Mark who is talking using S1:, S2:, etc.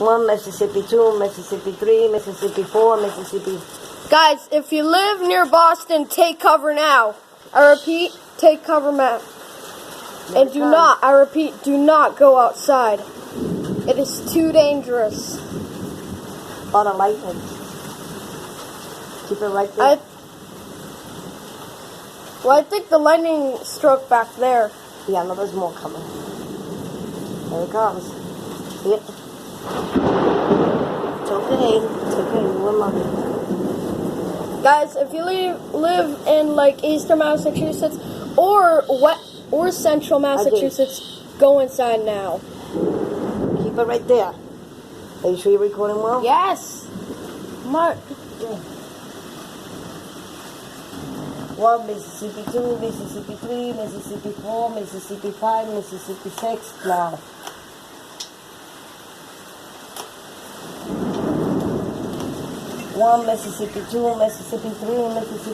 S1: 1, Mississippi 2, Mississippi 3, Mississippi 4, Mississippi...
S2: Guys, if you live near Boston, take cover now. I repeat, take cover now. And do not, I repeat, do not go outside. It is too dangerous.
S1: On a lightning. Keep it right there.
S2: I think the lightning struck back there.
S1: Yeah, no, there's more coming. There it comes. See it? It's okay. It's okay. We're lucky.
S2: Guys, if you live in like Eastern Massachusetts or Central Massachusetts, go inside now.
S1: Keep it right there. Are you sure you're recording well?
S2: Yes. Mark.
S1: Yeah. 1, Mississippi 2, Mississippi 3, Mississippi 4, Mississippi 5, Mississippi 6. Now. 1, Mississippi 2, Mississippi 3, Mississippi